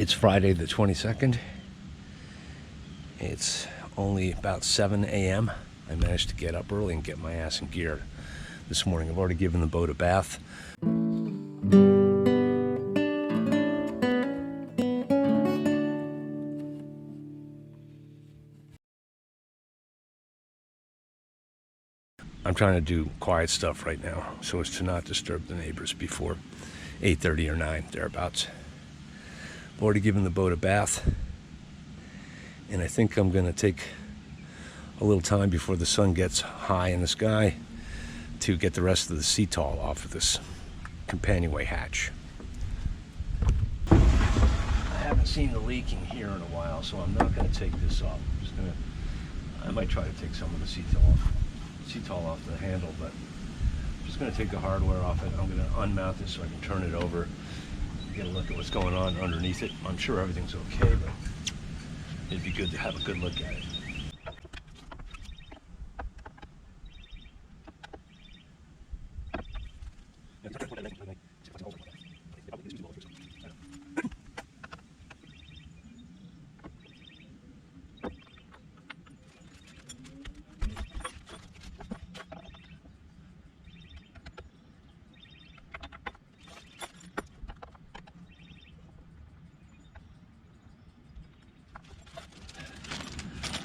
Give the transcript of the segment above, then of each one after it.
It's Friday the 22nd. It's only about 7 a.m. I managed to get up early and get my ass in gear this morning. I've already given the boat a bath. I'm trying to do quiet stuff right now so as to not disturb the neighbors before 8:30 or 9, thereabouts. I've already given the boat a bath, and I think I'm going to take a little time before the sun gets high in the sky to get the rest of the sea tall off of this Companionway hatch. I haven't seen the leaking here in a while, so I'm not going to take this off. I might try to take some of the sea tall off the handle, but I'm just going to take the hardware off it. I'm going to unmount this so I can turn it over, get a look at what's going on underneath it. I'm sure everything's okay, but it'd be good to have a good look at it.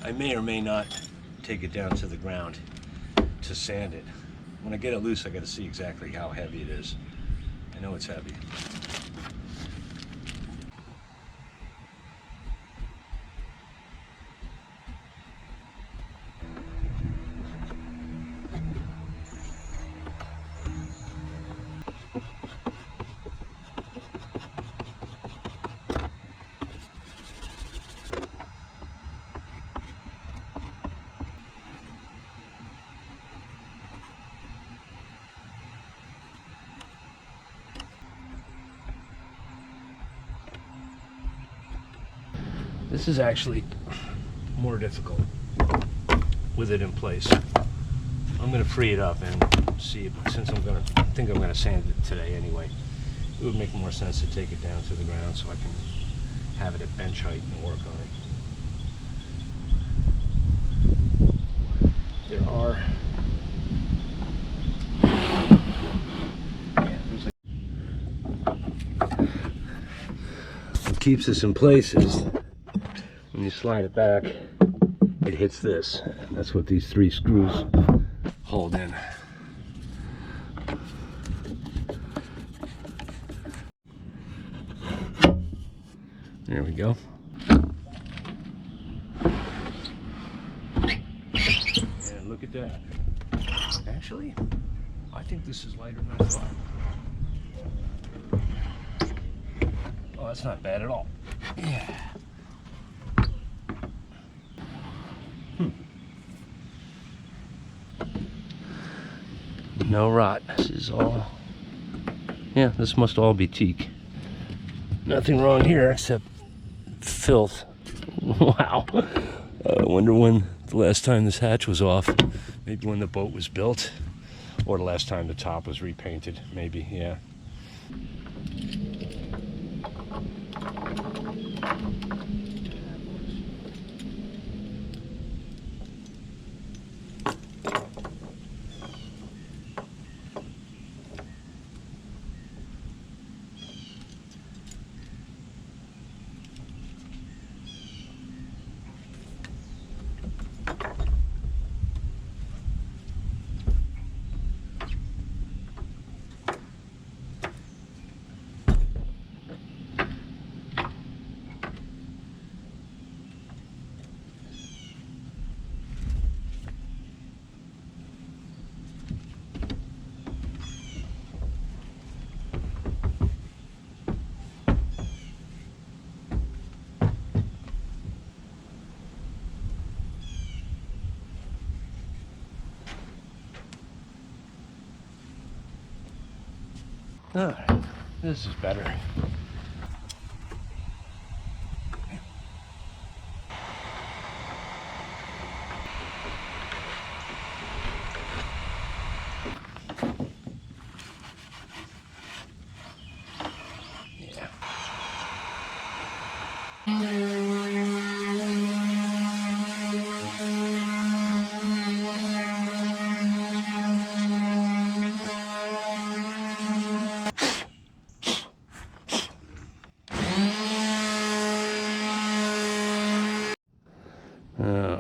I may or may not take it down to the ground to sand it. When I get it loose, I got to see exactly how heavy it is. I know it's heavy. This is actually more difficult with it in place. I'm going to free it up and see, since I think I'm going to sand it today anyway, it would make more sense to take it down to the ground so I can have it at bench height and work on it. There are what keeps this in place is when you slide it back, it hits this. That's what these 3 screws hold in. There we go. And look at that. Actually, I think this is lighter than I thought. Oh, that's not bad at all. Yeah. No rot. This is all, yeah, this must all be teak. Nothing wrong here except filth. Wow. I wonder when the last time this hatch was off. Maybe when the boat was built, or the last time the top was repainted. Maybe, yeah. All right, this is better. I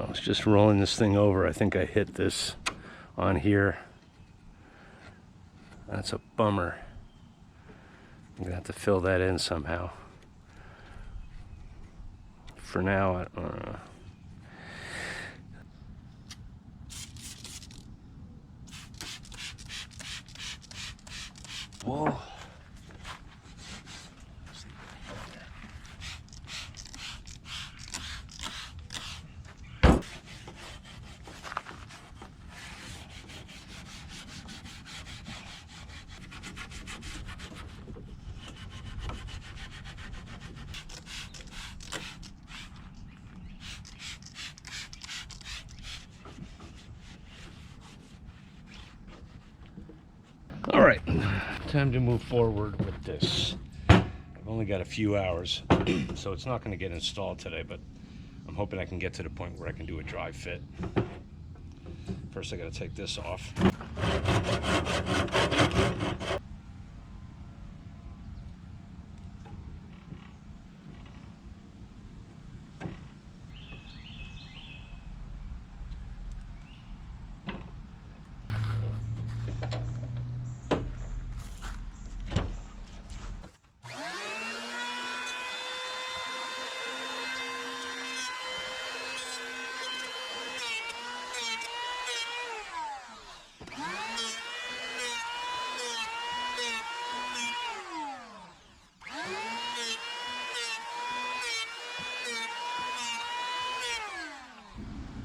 was just rolling this thing over. I think I hit this on here. That's a bummer. I'm gonna have to fill that in somehow. For now, I don't know. Whoa. All right, time to move forward with this. I've only got a few hours, so it's not going to get installed today, but I'm hoping I can get to the point where I can do a dry fit. First, I got to take this off.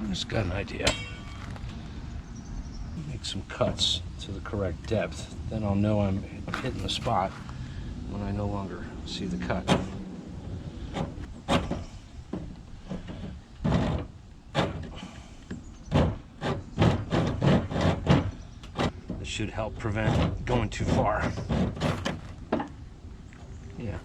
I just got an idea. Make some cuts to the correct depth. Then I'll know I'm hitting the spot when I no longer see the cut. This should help prevent going too far. Yeah.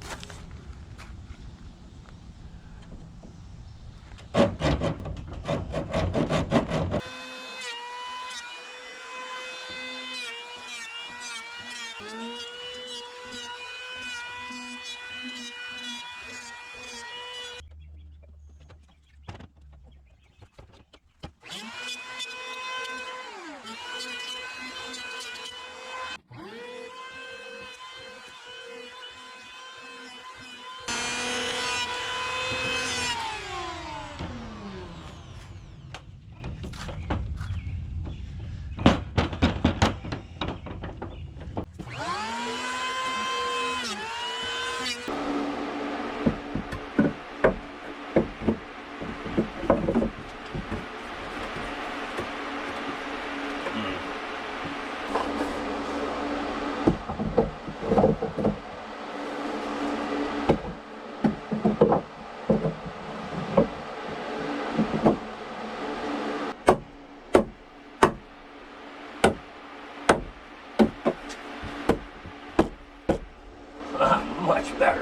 Much better.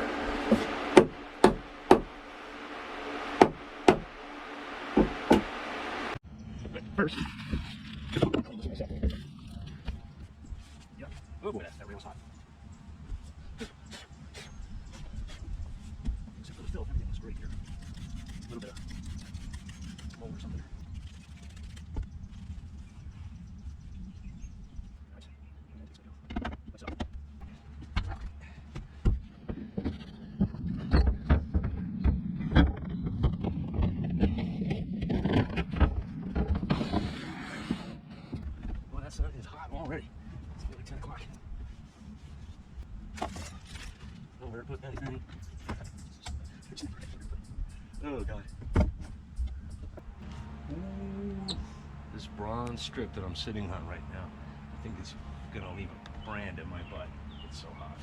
First. Yep. Oh, that rail's hot. Except for the fill, everything looks great here. A little bit of mold or something. What's up? Well, that sun is hot already. It's nearly 10 o'clock. Oh, where to put anything? Oh, God. Ooh, this bronze strip that I'm sitting on right now, I think it's going to leave a brand in my butt. It's so hot.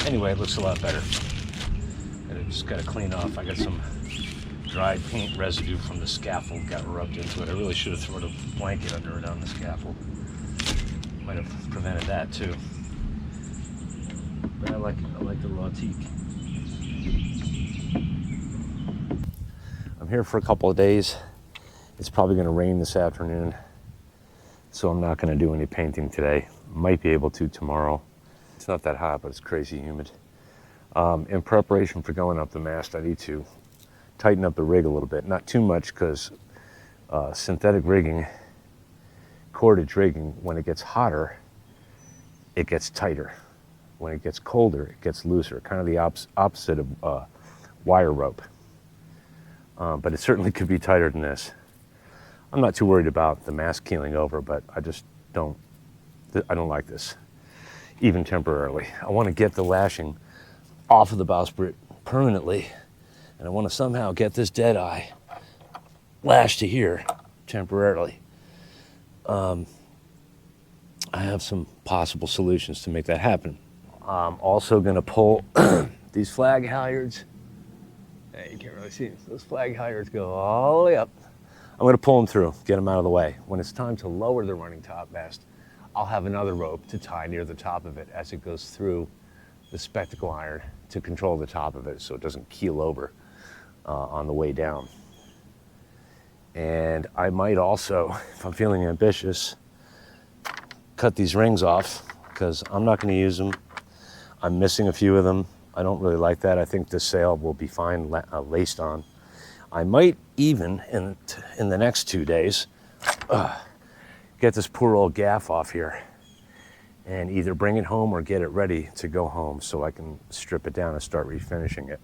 Anyway, it looks a lot better. I just got to clean off. I got some dried paint residue from the scaffold got rubbed into it. I really should have thrown a blanket under it on the scaffold. Might have prevented that too. But I like the raw teak. I'm here for a couple of days. It's probably going to rain this afternoon, so I'm not going to do any painting today. Might be able to tomorrow. It's not that hot, but it's crazy humid. In preparation for going up the mast, I need to tighten up the rig a little bit. Not too much, because synthetic rigging, cordage rigging, when it gets hotter, it gets tighter. When it gets colder, it gets looser. Kind of the opposite of wire rope. But it certainly could be tighter than this. I'm not too worried about the mast keeling over, but I don't like this, even temporarily. I want to get the lashing off of the bowsprit permanently, and I want to somehow get this dead eye lashed to here temporarily. I have some possible solutions to make that happen. I'm also going to pull these flag halyards. Hey, you can't really see them. Those flag halyards go all the way up. I'm going to pull them through, get them out of the way. When it's time to lower the running top mast, I'll have another rope to tie near the top of it as it goes through the spectacle iron to control the top of it so it doesn't keel over on the way down. And I might also, if I'm feeling ambitious, cut these rings off, because I'm not going to use them. I'm missing a few of them. I don't really like that. I think this sail will be fine laced on. I might even, in the next 2 days, get this poor old gaff off here and either bring it home or get it ready to go home so I can strip it down and start refinishing it.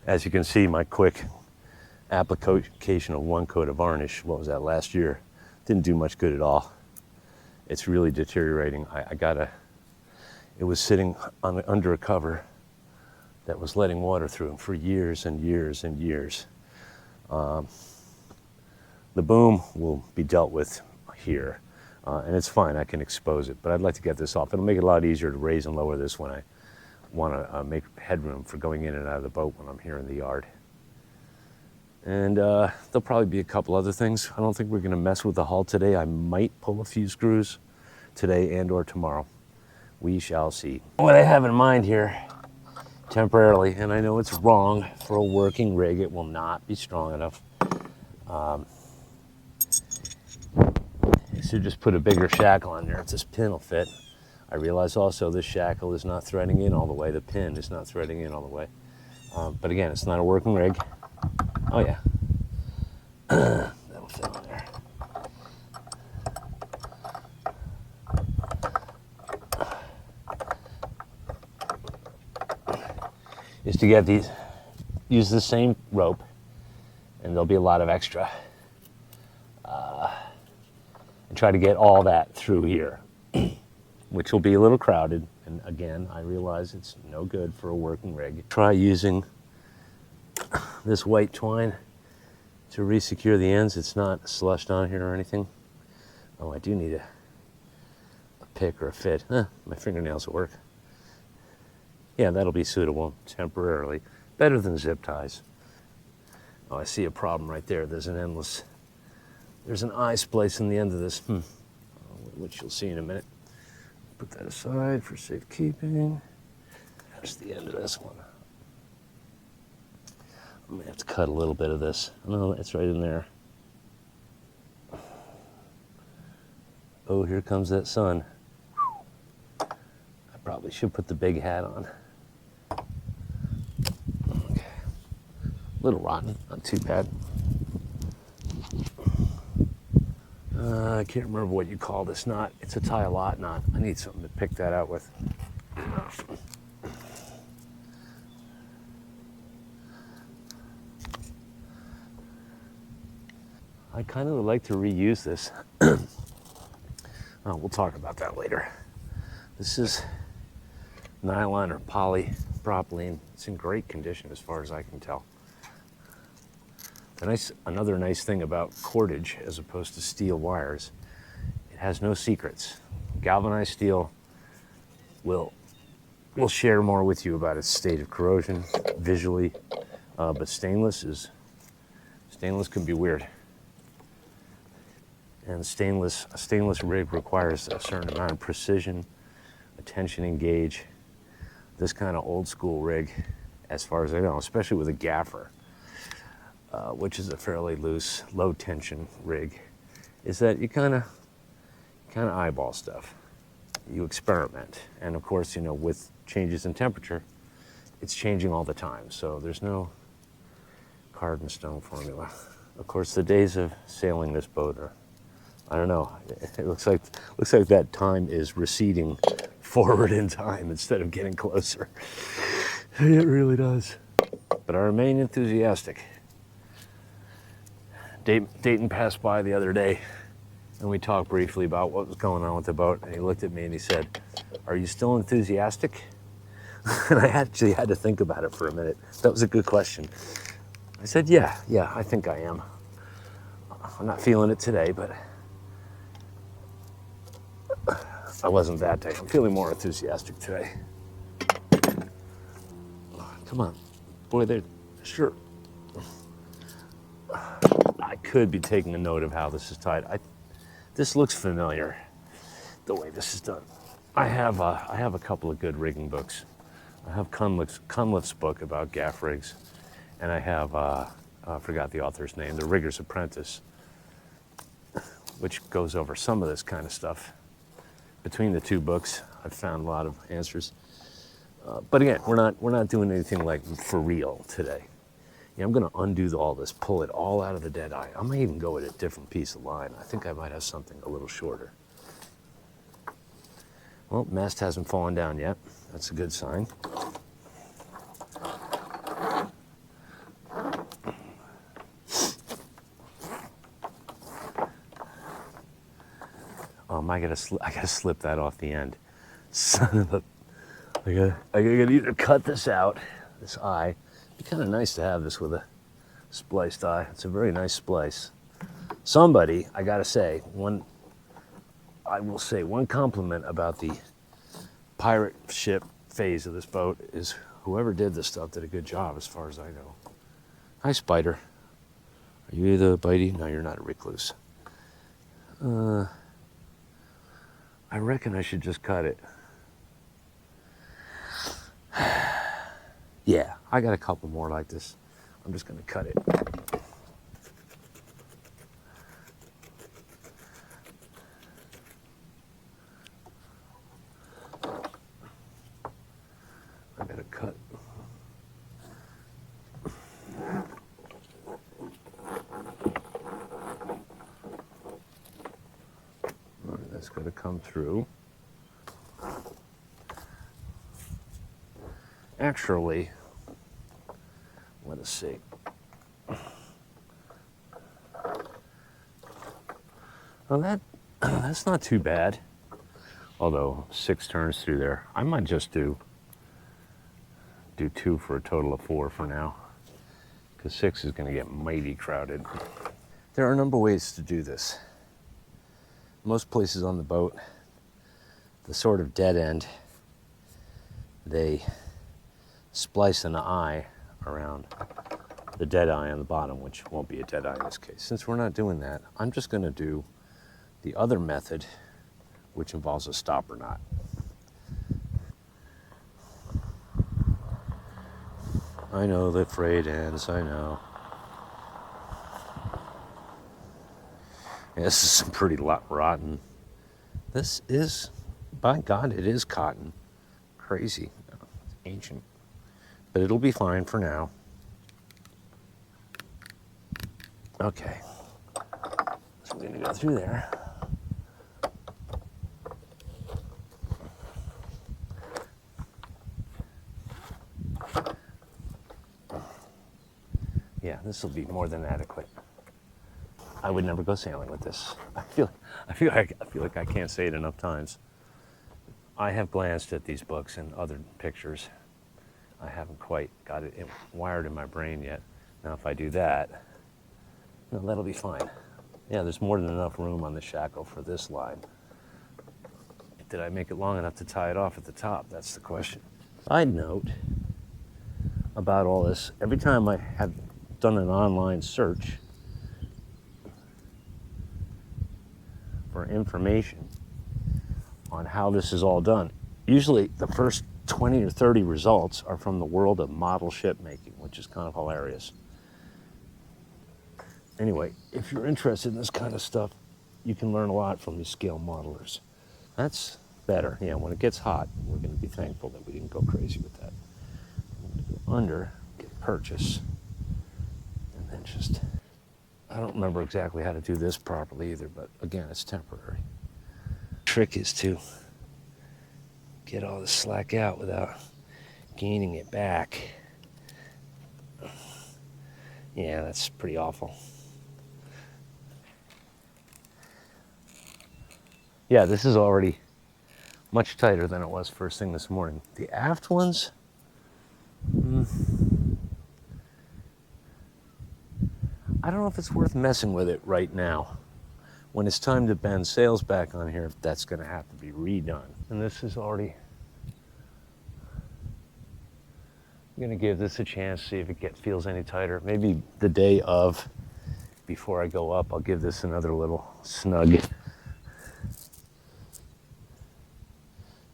As you can see, my quick application of 1 coat of varnish, what was that, last year, didn't do much good at all. It's really deteriorating. It was sitting under a cover that was letting water through for years and years and years. The boom will be dealt with here, and it's fine, I can expose it, but I'd like to get this off. It'll make it a lot easier to raise and lower this when I want to make headroom for going in and out of the boat when I'm here in the yard. And there'll probably be a couple other things. I don't think we're going to mess with the hull today. I might pull a few screws today and or tomorrow. We shall see. What I have in mind here, temporarily, and I know it's wrong for a working rig, it will not be strong enough. So just put a bigger shackle on there if this pin will fit. I realize also this shackle is not threading in all the way. The pin is not threading in all the way. But again, it's not a working rig. Oh yeah, that'll fit on there. Is to get these, use the same rope, and there'll be a lot of extra. And try to get all that through here, which will be a little crowded. And again, I realize it's no good for a working rig. Try using this white twine to re-secure the ends. It's not slushed on here or anything. Oh, I do need a pick or a fit. My fingernails will work. Yeah, that'll be suitable temporarily. Better than zip ties. Oh, I see a problem right there. There's an eye splice in the end of this, which you'll see in a minute. Put that aside for safekeeping. There's the end of this one. I'm gonna have to cut a little bit of this. No, it's right in there. Oh, here comes that sun. I probably should put the big hat on. Okay. A little rotten, not too bad. I can't remember what you call this knot. It's a tie-a-lot knot. I need something to pick that out with. I kind of would like to reuse this. We'll talk about that later. This is nylon or polypropylene. It's in great condition as far as I can tell. Another nice thing about cordage as opposed to steel wires, it has no secrets. Galvanized steel will share more with you about its state of corrosion visually. But stainless can be weird. And a stainless rig requires a certain amount of precision, attention engage. This kind of old school rig, as far as I know, especially with a gaffer, which is a fairly loose, low tension rig, is that you kind of eyeball stuff. You experiment. And of course, you know, with changes in temperature, it's changing all the time. So there's no carved in stone formula. Of course, the days of sailing this boat are, I don't know, it looks like that time is receding forward in time instead of getting closer. It really does. But I remain enthusiastic. Dayton passed by the other day, and we talked briefly about what was going on with the boat, and he looked at me and he said, "Are you still enthusiastic?" And I actually had to think about it for a minute. That was a good question. I said, yeah, I think I am. I'm not feeling it today, but I wasn't that day. I'm feeling more enthusiastic today. Come on. Boy, they're sure. I could be taking a note of how this is tied. This looks familiar, the way this is done. I have a couple of good rigging books. I have Cunliffe's book about gaff rigs, and I have, I forgot the author's name, The Rigger's Apprentice, which goes over some of this kind of stuff. Between the two books, I've found a lot of answers. But again, we're not doing anything like for real today. Yeah, I'm gonna undo all this, pull it all out of the dead eye. I might even go with a different piece of line. I think I might have something a little shorter. Well, mast hasn't fallen down yet. That's a good sign. I gotta slip that off the end. Son of a, I gotta either cut this out, this eye. It'd be kind of nice to have this with a spliced eye. It's a very nice splice. Somebody, I gotta say, one compliment about the pirate ship phase of this boat is whoever did this stuff did a good job as far as I know. Hi, Spider. Are you the bitey? No, you're not a recluse. I reckon I should just cut it. Yeah, I got a couple more like this. I'm just gonna cut it. I gotta cut. All right, that's gonna come through. Actually, let us see. Well, that's not too bad. Although 6 turns through there, I might just do 2 for a total of 4 for now, because 6 is going to get mighty crowded. There are a number of ways to do this. Most places on the boat, the sort of dead end, they splice an eye around the dead eye on the bottom, which won't be a dead eye in this case. Since we're not doing that, I'm just going to do the other method, which involves a stopper knot. I know the frayed ends, I know. Yeah, this is some pretty rotten. This is, by God, it is cotton. Crazy. It's ancient. But it'll be fine for now. Okay. So we're going to go through there. Yeah, this will be more than adequate. I would never go sailing with this. I feel like I can't say it enough times. I have glanced at these books and other pictures. I haven't quite got it wired in my brain yet. Now, if I do that, no, that'll be fine. Yeah, there's more than enough room on the shackle for this line. Did I make it long enough to tie it off at the top? That's the question. Side note, about all this. Every time I have done an online search for information on how this is all done, usually the first 20 or 30 results are from the world of model ship making, which is kind of hilarious. Anyway, if you're interested in this kind of stuff, you can learn a lot from these scale modelers. That's better. Yeah, when it gets hot, we're going to be thankful that we didn't go crazy with that. I'm going to go under, get purchase, and then just, I don't remember exactly how to do this properly either, but again, it's temporary. Trick is to get all the slack out without gaining it back. Yeah, that's pretty awful. Yeah, this is already much tighter than it was first thing this morning. The aft ones, I don't know if it's worth messing with it right now. When it's time to bend sails back on here, that's going to have to be redone. And this is already, I'm going to give this a chance, see if it feels any tighter. Maybe the day of, before I go up, I'll give this another little snug.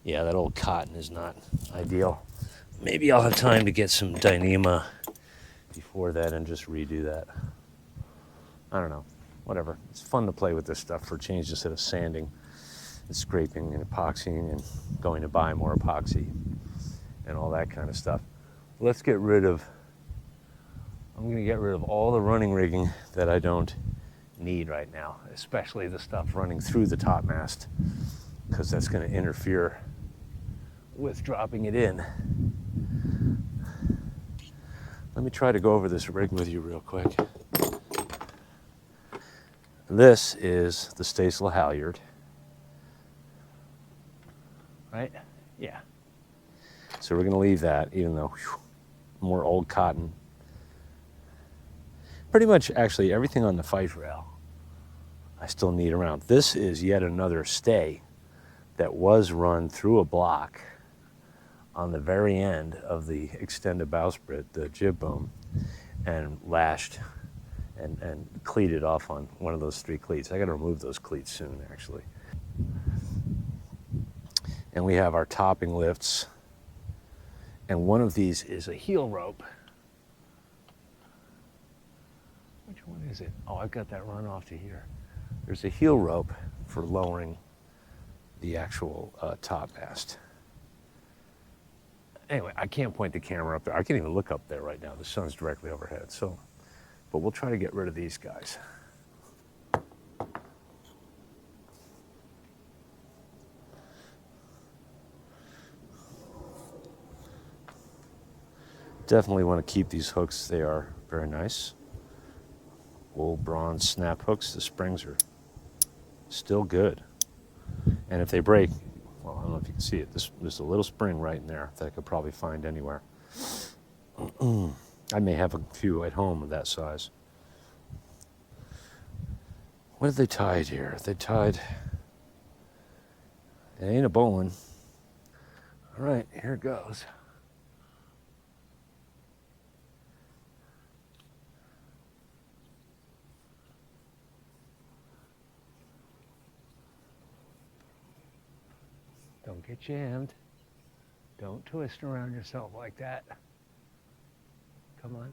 Yeah, that old cotton is not ideal. Maybe I'll have time to get some Dyneema before that and just redo that. I don't know, whatever. It's fun to play with this stuff for a change instead of sanding and scraping and epoxying and going to buy more epoxy and all that kind of stuff. Let's get rid of, I'm going to get rid of all the running rigging that I don't need right now, especially the stuff running through the topmast, because that's going to interfere with dropping it in. Let me try to go over this rig with you real quick. This is the staysail halyard, right? Yeah. So we're going to leave that, even though more old cotton. Pretty much, actually, everything on the fife rail I still need around. This is yet another stay that was run through a block on the very end of the extended bowsprit, the jib boom, and lashed and cleated off on one of those 3 cleats. I got to remove those cleats soon, actually. And we have our topping lifts, and one of these is a heel rope. Which one is it? Oh, I've got that run off to here. There's a heel rope for lowering the actual top mast. Anyway, I can't point the camera up there. I can't even look up there right now. The sun's directly overhead. So, but we'll try to get rid of these guys. Definitely want to keep these hooks. They are very nice. Old bronze snap hooks. The springs are still good. And if they break, well, I don't know if you can see it. There's a little spring right in there that I could probably find anywhere. I may have a few at home of that size. What are they tied here? They tied, it ain't a bowline. All right, here it goes. Don't get jammed. Don't twist around yourself like that. Come on.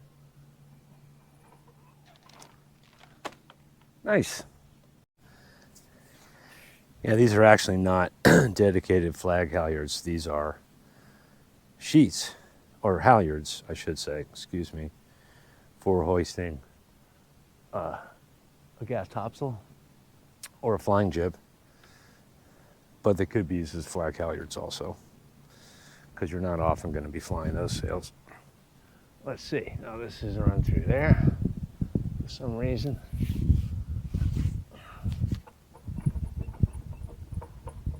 Nice. Yeah, these are actually not dedicated flag halyards. These are sheets, or halyards, I should say, excuse me, for hoisting a Gaff topsail or a flying jib. But they could be used as flag halyards also, because you're not often going to be flying those sails. Let's see. Now this is run through there for some reason.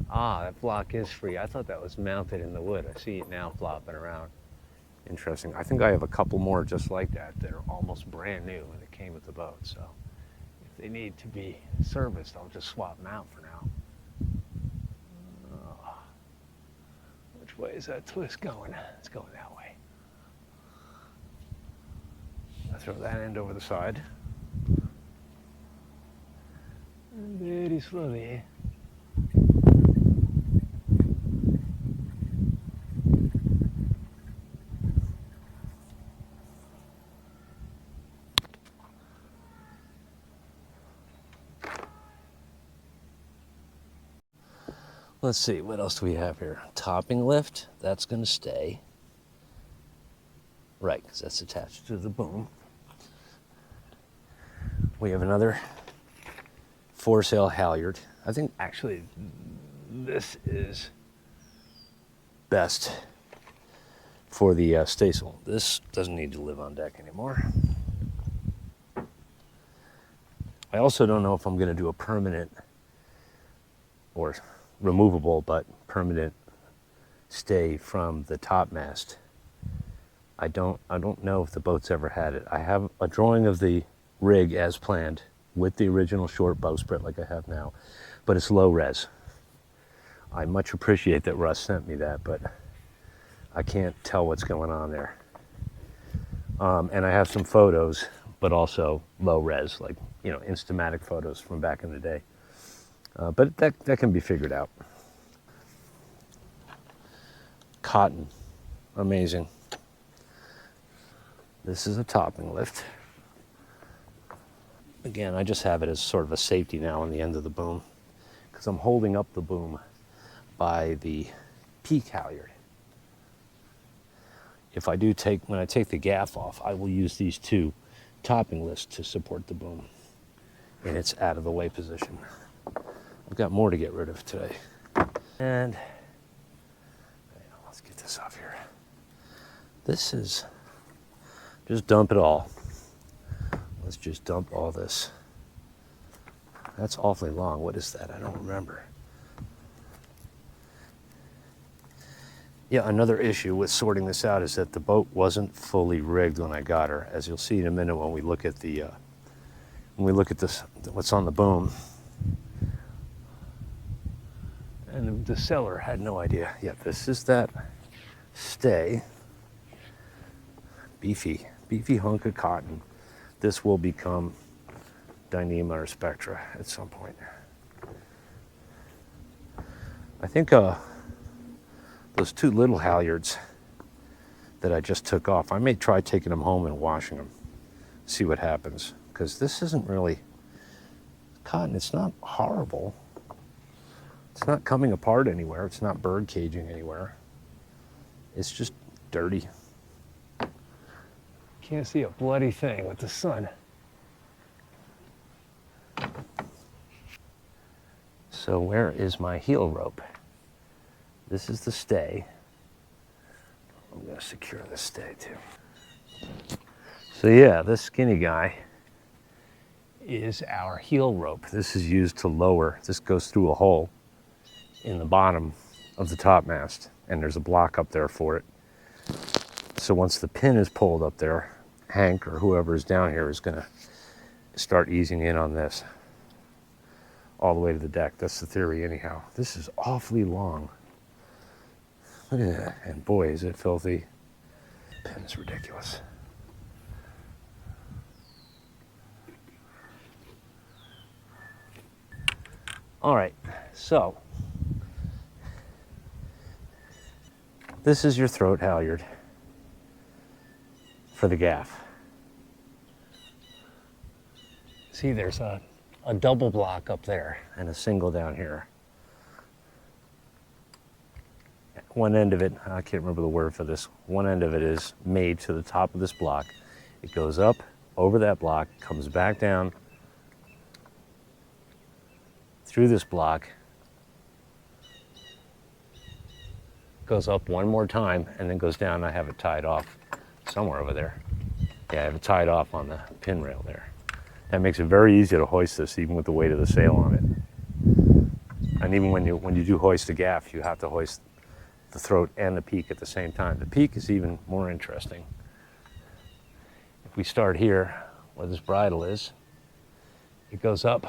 Ah, that block is free. I thought that was mounted in the wood. I see it now flopping around. Interesting. I think I have a couple more just like that that are almost brand new and it came with the boat. So if they need to be serviced, I'll just swap them out for now. Which way is that twist going? It's going that way. throw that end over the side. Very slowly. Let's see, what else do we have here? Topping lift, that's going to stay. Right, because that's attached to the boom. We have another foresail halyard. I think actually this is best for the staysail. This doesn't need to live on deck anymore. I also don't know if I'm going to do a permanent or removable but permanent stay from the topmast. I don't know if the boat's ever had it. I have a drawing of the rig as planned with the original short bowsprit like I have now, but it's low res. I much appreciate that Russ sent me that, but I can't tell what's going on there. And I have some photos, but also low res, like, you know, Instamatic photos from back in the day. But that can be figured out. Cotton, amazing. This is a topping lift. Again, I just have it as sort of a safety now on the end of the boom because I'm holding up the boom by the peak halyard. If I do when I take the gaff off, I will use these two topping lifts to support the boom in its out of the way position. I've got more to get rid of today. And let's get this off here. This is, just dump it all. Let's just dump all this. That's awfully long. What is that? I don't remember. Yeah, another issue with sorting this out is that the boat wasn't fully rigged when I got her. As you'll see in a minute when we look at the this, what's on the boom. And the seller had no idea. Yeah, this is that stay. Beefy hunk of cotton. This will become Dyneema or Spectra at some point. I think those two little halyards that I just took off, I may try taking them home and washing them, see what happens. Because this isn't really cotton. It's not horrible. It's not coming apart anywhere. It's not bird caging anywhere. It's just dirty. Can't see a bloody thing with the sun. So where is my heel rope? This is the stay. I'm going to secure this stay too. So yeah, this skinny guy is our heel rope. This is used to lower. This goes through a hole in the bottom of the topmast, and there's a block up there for it. So once the pin is pulled up there, Hank or whoever is down here is going to start easing in on this all the way to the deck. That's the theory anyhow. This is awfully long. Look at that. And boy, is it filthy. The pin is ridiculous. All right, so this is your throat halyard for the gaff. See, there's a double block up there and a single down here. One end of it, I can't remember the word for this, one end of it is made to the top of this block. It goes up over that block, comes back down through this block, goes up one more time, and then goes down. I have it tied off somewhere over there. Yeah, I have it tied off on the pin rail there. That makes it very easy to hoist this, even with the weight of the sail on it. And even when you do hoist a gaff, you have to hoist the throat and the peak at the same time. The peak is even more interesting. If we start here, where this bridle is, it goes up,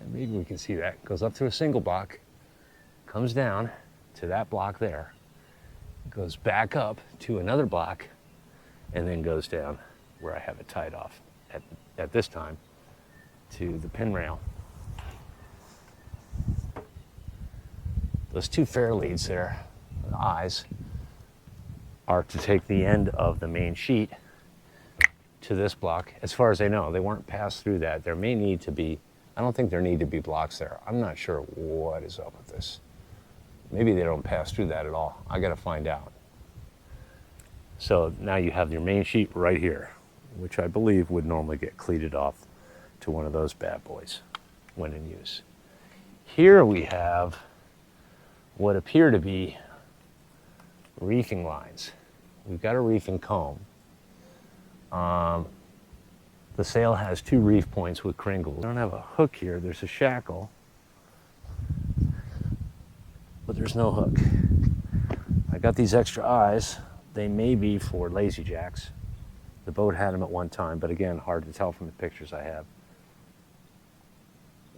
and maybe we can see that, it goes up through a single block, comes down to that block there, goes back up to another block, and then goes down. where I have it tied off at this time to the pin rail. Those two fair leads there, the eyes, are to take the end of the main sheet to this block. As far as I know, they weren't passed through that. There may need to be, I don't think there need to be blocks there. I'm not sure what is up with this. Maybe they don't pass through that at all. I gotta find out. So now you have your main sheet right here, which I believe would normally get cleated off to one of those bad boys when in use. Here we have what appear to be reefing lines. We've got a reefing comb. The sail has two reef points with cringles. I don't have a hook here. There's a shackle, but there's no hook. I got these extra eyes. They may be for lazy jacks. The boat had them at one time, but again, hard to tell from the pictures I have.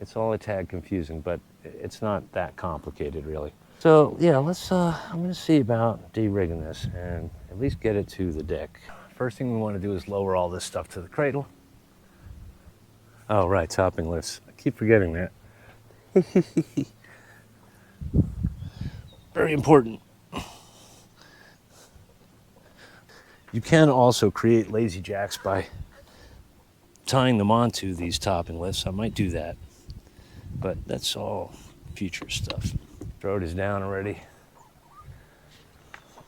It's all a tad confusing, but it's not that complicated, really. So yeah, I'm gonna see about de-rigging this and at least get it to the deck. First thing we want to do is lower all this stuff to the cradle. Oh right, topping lifts. I keep forgetting that. Very important. You can also create lazy jacks by tying them onto these topping lifts. I might do that, but that's all future stuff. Throat is down already.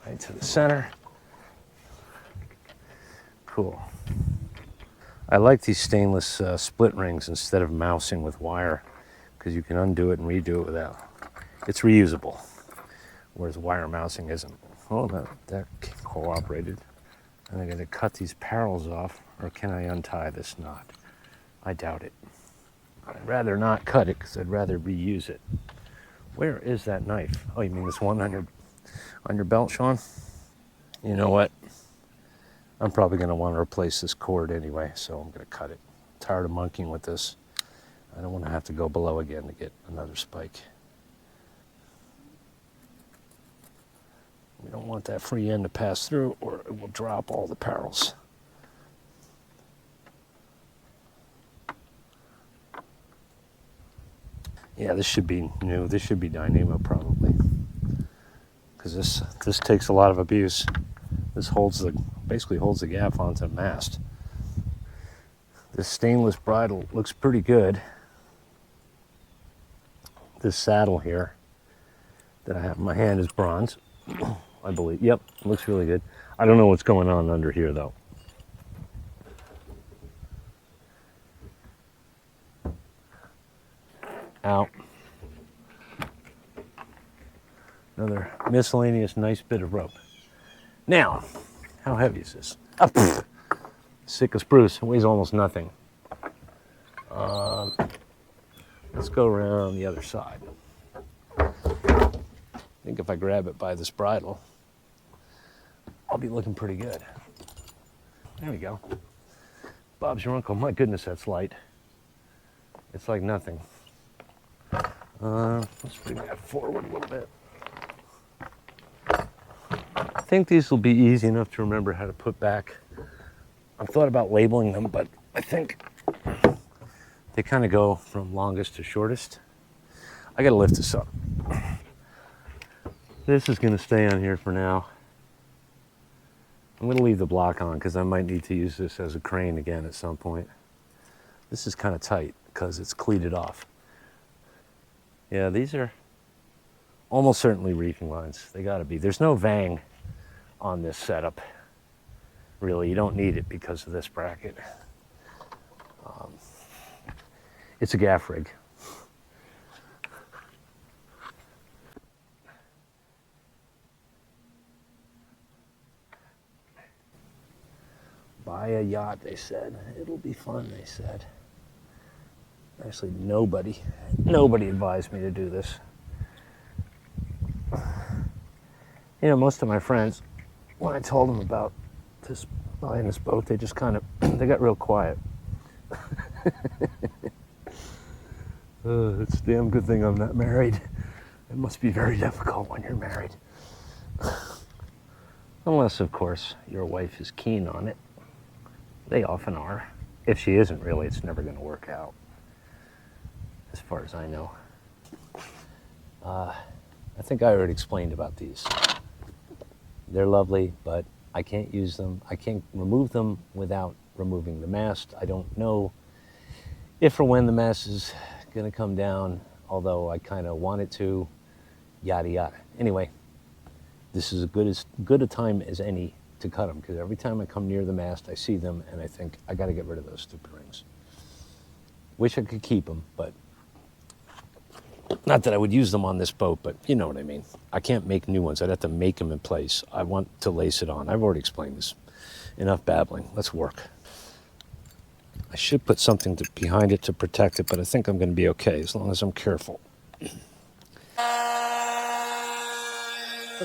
Right to the center. Cool. I like these stainless split rings instead of mousing with wire, because you can undo it and redo it without. It's reusable, whereas wire mousing isn't. Oh, that cooperated. And I'm going to cut these parrels off, or can I untie this knot? I doubt it. I'd rather not cut it because I'd rather reuse it. Where is that knife? Oh, you mean this one on your belt, Sean? You know what? I'm probably going to want to replace this cord anyway, so I'm going to cut it. I'm tired of monkeying with this. I don't want to have to go below again to get another spike. We don't want that free end to pass through, or it will drop all the parrels. Yeah, this should be new. This should be Dynamo probably, because this takes a lot of abuse. This basically holds the gaff onto the mast. This stainless bridle looks pretty good. This saddle here that I have in my hand is bronze, I believe. Yep, looks really good. I don't know what's going on under here though. Out. Another miscellaneous nice bit of rope. Now, how heavy is this? Sick as spruce. It weighs almost nothing. Let's go around the other side. I think if I grab it by this bridle, I'll be looking pretty good. There we go. Bob's your uncle. My goodness, that's light. It's like nothing. Let's bring that forward a little bit. I think these will be easy enough to remember how to put back. I've thought about labeling them, but I think they kind of go from longest to shortest. I gotta lift this up. This is gonna stay on here for now. I'm gonna leave the block on because I might need to use this as a crane again at some point. This is kind of tight because it's cleated off. Yeah, these are almost certainly reefing lines. They gotta be. There's no vang on this setup. Really, you don't need it because of this bracket. It's a gaff rig. Buy a yacht, they said. It'll be fun, they said. Actually, nobody advised me to do this. You know, most of my friends, when I told them about buying this boat, they just kind of, they got real quiet. It's a damn good thing I'm not married. It must be very difficult when you're married. Unless, of course, your wife is keen on it. They often are. If she isn't really, it's never going to work out, as far as I know. I think I already explained about these. They're lovely, but I can't use them. I can't remove them without removing the mast. I don't know if or when the mast is going to come down, although I kind of want it to, yada yada. Anyway, this is as good a time as any to cut them, because every time I come near the mast, I see them and I think, I got to get rid of those stupid rings. Wish I could keep them, but not that I would use them on this boat, but you know what I mean. I can't make new ones. I'd have to make them in place. I want to lace it on. I've already explained this. Enough babbling. Let's work. I should put something behind it to protect it, but I think I'm going to be okay as long as I'm careful. Look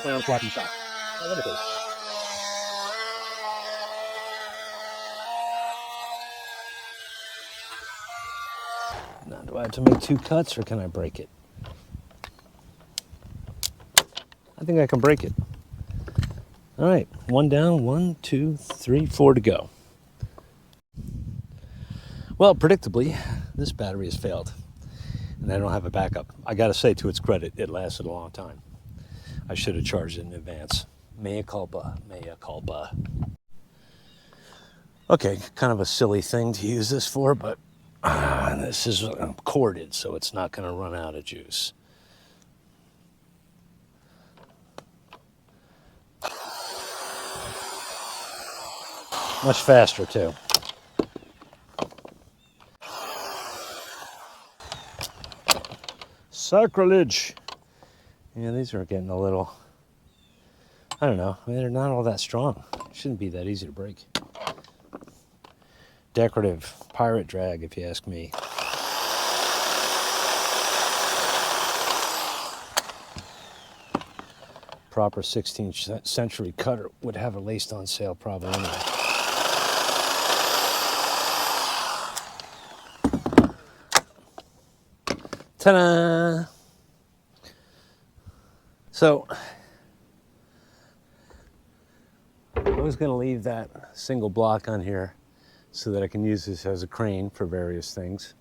around floppy shot. Oh, look at this. Now, do I have to make 2 cuts or can I break it? I think I can break it. All right, 1 down, 1, 2, 3, 4 to go. Well, predictably, this battery has failed, and I don't have a backup. I got to say, to its credit, it lasted a long time. I should have charged it in advance. Mea culpa, mea culpa. Okay, kind of a silly thing to use this for, but this is corded, so it's not going to run out of juice. Much faster, too. Sacrilege! Yeah, these are getting a little, I don't know, they're not all that strong. Shouldn't be that easy to break. Decorative pirate drag, if you ask me. Proper 16th century cutter would have a laced on sail probably anyway. Ta-da! So, I was going to leave that single block on here so that I can use this as a crane for various things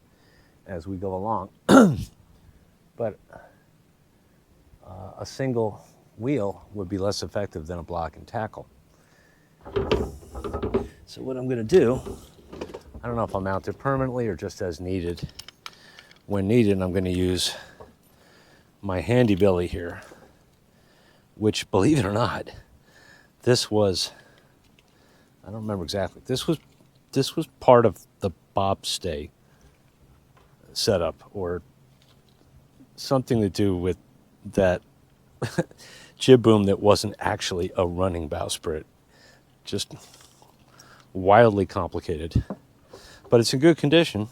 as we go along. But a single wheel would be less effective than a block and tackle. So what I'm going to do, I don't know if I'll mount it permanently or just as needed. When needed, I'm going to use my handy billy here, which, believe it or not, this was, I don't remember exactly, this was part of the bobstay setup, or something to do with that jib boom that wasn't actually a running bowsprit. Just wildly complicated, but it's in good condition.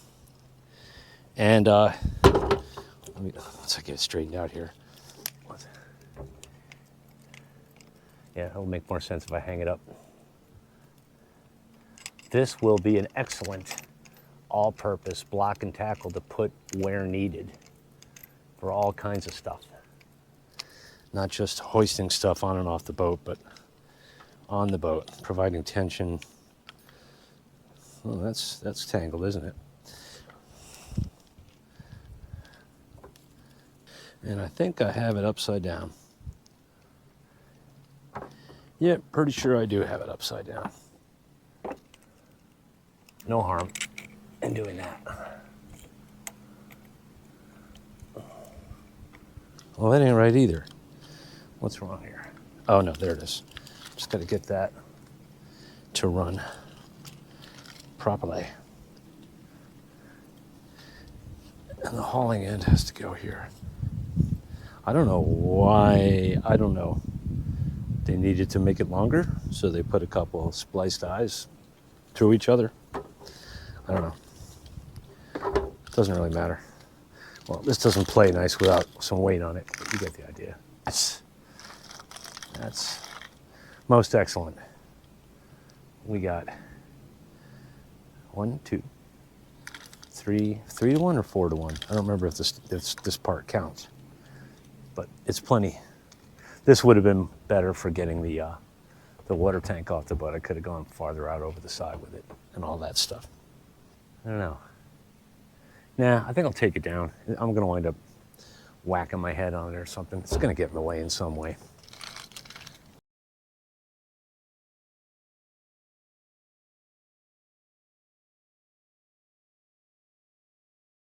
And once I get it straightened out here, yeah, it'll make more sense if I hang it up. This will be an excellent all-purpose block and tackle to put where needed for all kinds of stuff. Not just hoisting stuff on and off the boat, but on the boat, providing tension. Well, that's tangled, isn't it? And I think I have it upside down. Yeah, pretty sure I do have it upside down. No harm in doing that. Well, that ain't right either. What's wrong here? Oh, no, there it is. Just got to get that to run properly. And the hauling end has to go here. I don't know why, I don't know. They needed to make it longer, so they put a couple of spliced eyes through each other. I don't know. Doesn't really matter. Well, this doesn't play nice without some weight on it, but you get the idea. That's most excellent. We got 1, 2, 3 to 1 or 4 to 1. I don't remember if this part counts, but it's plenty. This would have been better for getting the the water tank off the boat. I could have gone farther out over the side with it and all that stuff. I don't know. Nah, I think I'll take it down. I'm going to wind up whacking my head on it or something. It's going to get in the way in some way.